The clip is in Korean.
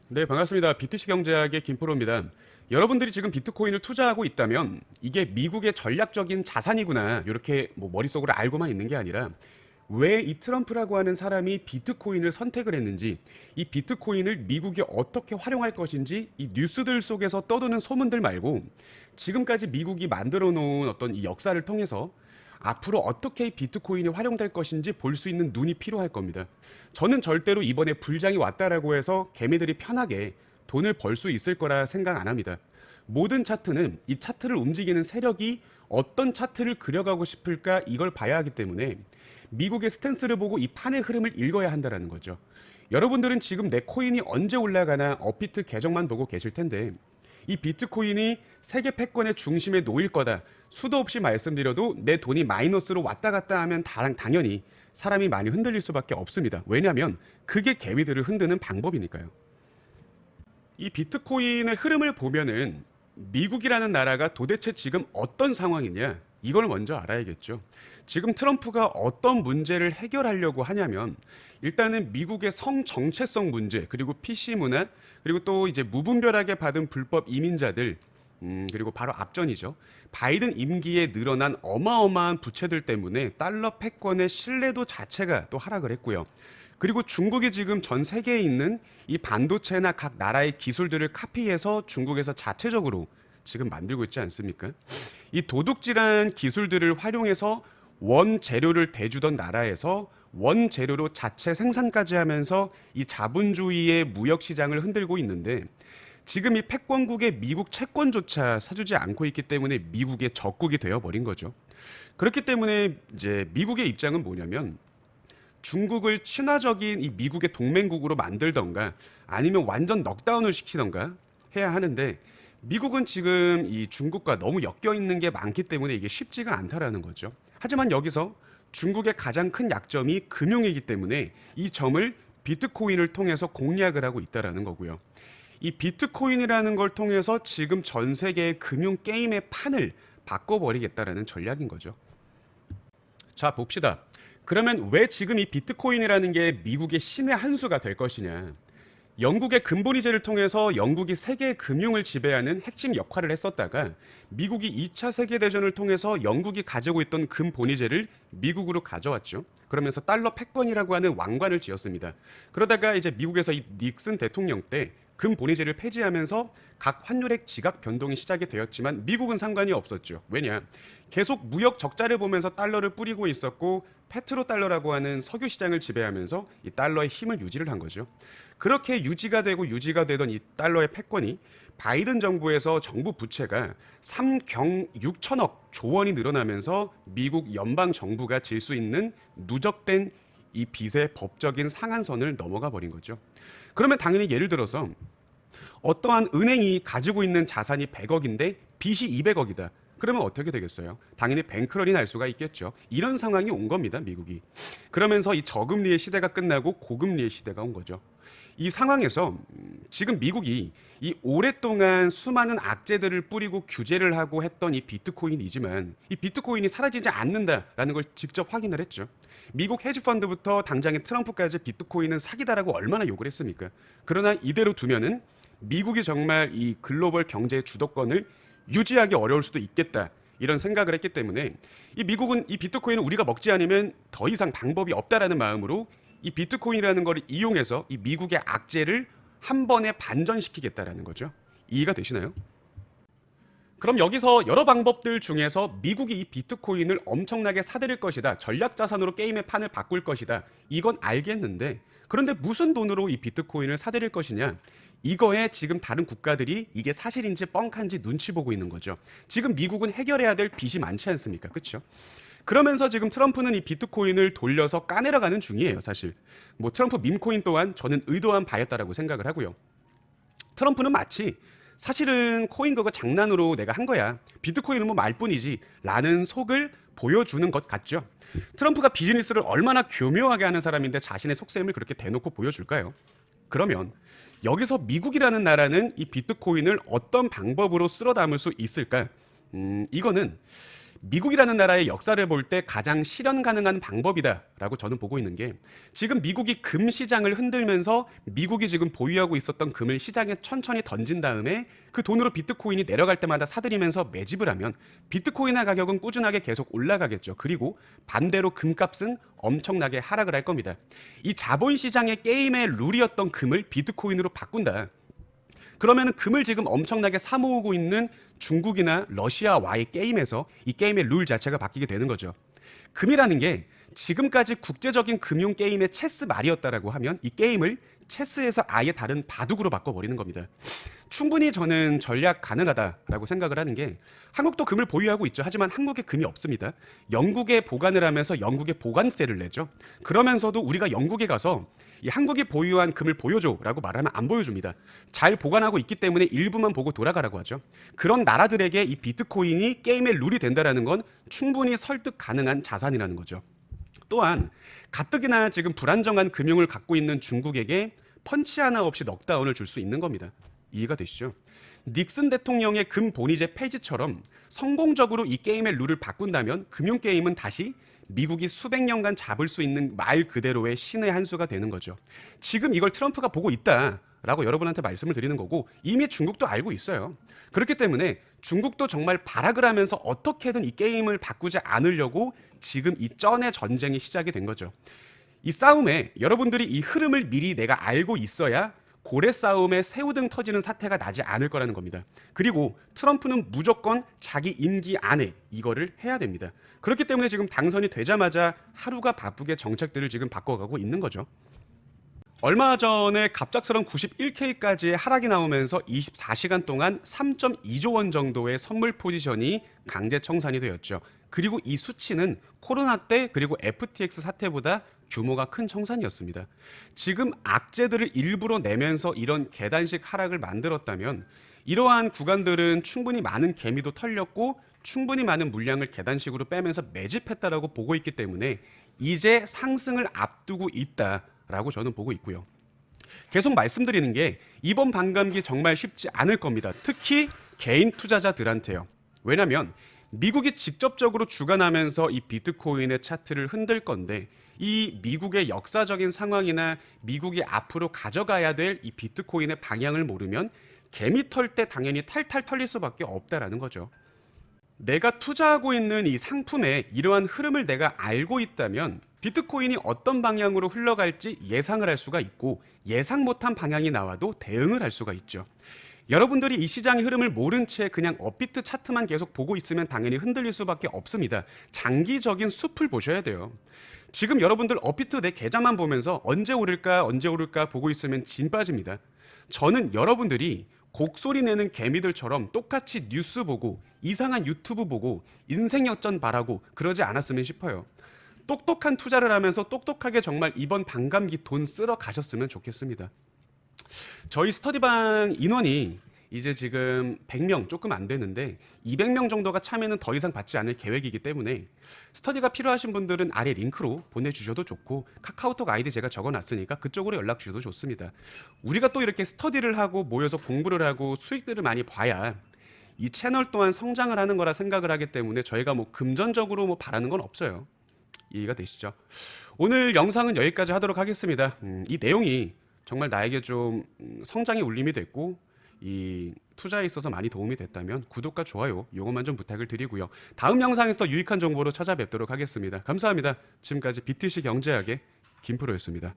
네, 반갑습니다. 비트시 경제학의 김프로입니다. 여러분들이 지금 비트코인을 투자하고 있다면 이게 미국의 전략적인 자산이구나 이렇게 머릿속으로 알고만 있는 게 아니라 왜 이 트럼프라고 하는 사람이 비트코인을 선택을 했는지, 이 비트코인을 미국이 어떻게 활용할 것인지 이 뉴스들 속에서 떠도는 소문들 말고 지금까지 미국이 만들어 놓은 어떤 이 역사를 통해서 앞으로 어떻게 이 비트코인이 활용될 것인지 볼 수 있는 눈이 필요할 겁니다. 저는 절대로 이번에 불장이 왔다라고 해서 개미들이 편하게 돈을 벌 수 있을 거라 생각 안 합니다. 모든 차트는 이 차트를 움직이는 세력이 어떤 차트를 그려가고 싶을까 이걸 봐야 하기 때문에 미국의 스탠스를 보고 이 판의 흐름을 읽어야 한다는 거죠. 여러분들은 지금 내 코인이 언제 올라가나 업비트 계정만 보고 계실 텐데 이 비트코인이 세계 패권의 중심에 놓일 거다. 수도 없이 말씀드려도 내 돈이 마이너스로 왔다 갔다 하면 당연히 사람이 많이 흔들릴 수밖에 없습니다. 왜냐하면 그게 개미들을 흔드는 방법이니까요. 이 비트코인의 흐름을 보면은 미국이라는 나라가 도대체 지금 어떤 상황이냐 이걸 먼저 알아야겠죠. 지금 트럼프가 어떤 문제를 해결하려고 하냐면 일단은 미국의 성정체성 문제, 그리고 PC 문화, 그리고 또 이제 무분별하게 받은 불법 이민자들, 그리고 바로 앞전이죠. 바이든 임기에 늘어난 어마어마한 부채들 때문에 달러 패권의 신뢰도 자체가 또 하락을 했고요. 그리고 중국이 지금 전 세계에 있는 이 반도체나 각 나라의 기술들을 카피해서 중국에서 자체적으로 지금 만들고 있지 않습니까? 이 도둑질한 기술들을 활용해서 원재료를 대주던 나라에서 원재료로 자체 생산까지 하면서 이 자본주의의 무역 시장을 흔들고 있는데 지금 이 패권국의 미국 채권조차 사주지 않고 있기 때문에 미국의 적국이 되어버린 거죠. 그렇기 때문에 이제 미국의 입장은 뭐냐면 중국을 친화적인 이 미국의 동맹국으로 만들던가 아니면 완전 넉다운을 시키던가 해야 하는데 미국은 지금 이 중국과 너무 엮여 있는 게 많기 때문에 이게 쉽지가 않다라는 거죠. 하지만 여기서 중국의 가장 큰 약점이 금융이기 때문에 이 점을 비트코인을 통해서 공략을 하고 있다라는 거고요. 이 비트코인이라는 걸 통해서 지금 전 세계의 금융 게임의 판을 바꿔버리겠다라는 전략인 거죠. 자, 봅시다. 그러면 왜 지금 이 비트코인이라는 게 미국의 신의 한 수가 될 것이냐? 영국의 금본위제를 통해서 영국이 세계 금융을 지배하는 핵심 역할을 했었다가 미국이 2차 세계대전을 통해서 영국이 가지고 있던 금본위제를 미국으로 가져왔죠. 그러면서 달러 패권이라고 하는 왕관을 지었습니다. 그러다가 이제 미국에서 이 닉슨 대통령 때 금본위제를 폐지하면서 각 환율의 지각 변동이 시작이 되었지만 미국은 상관이 없었죠. 왜냐? 계속 무역 적자를 보면서 달러를 뿌리고 있었고 페트로달러라고 하는 석유 시장을 지배하면서 이 달러의 힘을 유지를 한 거죠. 그렇게 유지가 되던 이 달러의 패권이 바이든 정부에서 정부 부채가 3경 6천억 조원이 늘어나면서 미국 연방 정부가 질 수 있는 누적된 이 빚의 법적인 상한선을 넘어가 버린 거죠. 그러면 당연히 예를 들어서 어떠한 은행이 가지고 있는 자산이 100억인데 빚이 200억이다. 그러면 어떻게 되겠어요? 당연히 뱅크런이 날 수가 있겠죠. 이런 상황이 온 겁니다, 미국이. 그러면서 이 저금리의 시대가 끝나고 고금리의 시대가 온 거죠. 이 상황에서 지금 미국이 이 오랫동안 수많은 악재들을 뿌리고 규제를 하고 했던 이 비트코인이지만 이 비트코인이 사라지지 않는다라는 걸 직접 확인을 했죠. 미국 헤지펀드부터 당장의 트럼프까지 비트코인은 사기다라고 얼마나 욕을 했습니까? 그러나 이대로 두면은 미국이 정말 이 글로벌 경제의 주도권을 유지하기 어려울 수도 있겠다. 이런 생각을 했기 때문에 이 미국은 이 비트코인을 우리가 먹지 않으면 더 이상 방법이 없다라는 마음으로 이 비트코인이라는 걸 이용해서 이 미국의 악재를 한 번에 반전시키겠다라는 거죠. 이해가 되시나요? 그럼 여기서 여러 방법들 중에서 미국이 이 비트코인을 엄청나게 사들일 것이다. 전략 자산으로 게임의 판을 바꿀 것이다. 이건 알겠는데 그런데 무슨 돈으로 이 비트코인을 사들일 것이냐? 이거에 지금 다른 국가들이 이게 사실인지 뻥칸지 눈치 보고 있는 거죠. 지금 미국은 해결해야 될 빚이 많지 않습니까? 그렇죠? 그러면서 지금 트럼프는 이 비트코인을 돌려서 까내려 가는 중이에요, 사실. 뭐 트럼프 밈코인 또한 저는 의도한 바였다라고 생각을 하고요. 트럼프는 마치 사실은 코인 그거 장난으로 내가 한 거야. 비트코인은 뭐 말뿐이지 라는 속을 보여주는 것 같죠. 트럼프가 비즈니스를 얼마나 교묘하게 하는 사람인데 자신의 속셈을 그렇게 대놓고 보여줄까요? 그러면 여기서 미국이라는 나라는 이 비트코인을 어떤 방법으로 쓸어 담을 수 있을까? 이거는 미국이라는 나라의 역사를 볼 때 가장 실현 가능한 방법이다라고 저는 보고 있는 게, 지금 미국이 금 시장을 흔들면서 미국이 지금 보유하고 있었던 금을 시장에 천천히 던진 다음에 그 돈으로 비트코인이 내려갈 때마다 사들이면서 매집을 하면 비트코인의 가격은 꾸준하게 계속 올라가겠죠. 그리고 반대로 금값은 엄청나게 하락을 할 겁니다. 이 자본시장의 게임의 룰이었던 금을 비트코인으로 바꾼다. 그러면 금을 지금 엄청나게 사모으고 있는 중국이나 러시아와의 게임에서 이 게임의 룰 자체가 바뀌게 되는 거죠. 금이라는 게 지금까지 국제적인 금융 게임의 체스 말이었다라고 하면 이 게임을 체스에서 아예 다른 바둑으로 바꿔버리는 겁니다. 충분히 저는 전략 가능하다라고 생각을 하는 게, 한국도 금을 보유하고 있죠. 하지만 한국에 금이 없습니다. 영국에 보관을 하면서 영국에 보관세를 내죠. 그러면서도 우리가 영국에 가서 이 한국이 보유한 금을 보여줘라고 말하면 안 보여줍니다. 잘 보관하고 있기 때문에 일부만 보고 돌아가라고 하죠. 그런 나라들에게 이 비트코인이 게임의 룰이 된다는 건 충분히 설득 가능한 자산이라는 거죠. 또한 가뜩이나 지금 불안정한 금융을 갖고 있는 중국에게 펀치 하나 없이 넉다운을 줄 수 있는 겁니다. 이해가 되시죠? 닉슨 대통령의 금 본위제 폐지처럼 성공적으로 이 게임의 룰을 바꾼다면 금융 게임은 다시 미국이 수백 년간 잡을 수 있는 말 그대로의 신의 한 수가 되는 거죠. 지금 이걸 트럼프가 보고 있다라고 여러분한테 말씀을 드리는 거고, 이미 중국도 알고 있어요. 그렇기 때문에 중국도 정말 발악을 하면서 어떻게든 이 게임을 바꾸지 않으려고 지금 이 쩐의 전쟁이 시작이 된 거죠. 이 싸움에 여러분들이 이 흐름을 미리 내가 알고 있어야 고래 싸움에 새우등 터지는 사태가 나지 않을 거라는 겁니다. 그리고 트럼프는 무조건 자기 임기 안에 이거를 해야 됩니다. 그렇기 때문에 지금 당선이 되자마자 하루가 바쁘게 정책들을 지금 바꿔가고 있는 거죠. 얼마 전에 갑작스런 91K까지의 하락이 나오면서 24시간 동안 3.2조 원 정도의 선물 포지션이 강제 청산이 되었죠. 그리고 이 수치는 코로나 때 그리고 FTX 사태보다 규모가 큰 청산이었습니다. 지금 악재들을 일부러 내면서 이런 계단식 하락을 만들었다면 이러한 구간들은 충분히 많은 개미도 털렸고 충분히 많은 물량을 계단식으로 빼면서 매집했다라고 보고 있기 때문에 이제 상승을 앞두고 있다라고 저는 보고 있고요. 계속 말씀드리는 게 이번 반감기 정말 쉽지 않을 겁니다. 특히 개인 투자자들한테요. 왜냐하면 미국이 직접적으로 주관하면서 이 비트코인의 차트를 흔들 건데, 이 미국의 역사적인 상황이나 미국이 앞으로 가져가야 될 이 비트코인의 방향을 모르면 개미 털 때 당연히 탈탈 털릴 수밖에 없다라는 거죠. 내가 투자하고 있는 이 상품의 이러한 흐름을 내가 알고 있다면 비트코인이 어떤 방향으로 흘러갈지 예상을 할 수가 있고, 예상 못한 방향이 나와도 대응을 할 수가 있죠. 여러분들이 이 시장의 흐름을 모른 채 그냥 업비트 차트만 계속 보고 있으면 당연히 흔들릴 수밖에 없습니다. 장기적인 숲을 보셔야 돼요. 지금 여러분들 업비트 내 계좌만 보면서 언제 오를까 보고 있으면 진 빠집니다. 저는 여러분들이 곡소리 내는 개미들처럼 똑같이 뉴스 보고 이상한 유튜브 보고 인생 역전 바라고 그러지 않았으면 싶어요. 똑똑한 투자를 하면서 똑똑하게 정말 이번 반감기 돈 쓸어 가셨으면 좋겠습니다. 저희 스터디방 인원이 이제 지금 100명 조금 안 되는데 200명 정도가 참여는 더 이상 받지 않을 계획이기 때문에 스터디가 필요하신 분들은 아래 링크로 보내주셔도 좋고, 카카오톡 아이디 제가 적어놨으니까 그쪽으로 연락 주셔도 좋습니다. 우리가 또 이렇게 스터디를 하고 모여서 공부를 하고 수익들을 많이 봐야 이 채널 또한 성장을 하는 거라 생각을 하기 때문에 저희가 뭐 금전적으로 뭐 바라는 건 없어요. 이해가 되시죠? 오늘 영상은 여기까지 하도록 하겠습니다. 이 내용이 정말 나에게 좀 성장의 울림이 됐고 이 투자에 있어서 많이 도움이 됐다면 구독과 좋아요 이것만 좀 부탁을 드리고요. 다음 영상에서 더 유익한 정보로 찾아뵙도록 하겠습니다. 감사합니다. 지금까지 BTC 경제학의 김프로였습니다.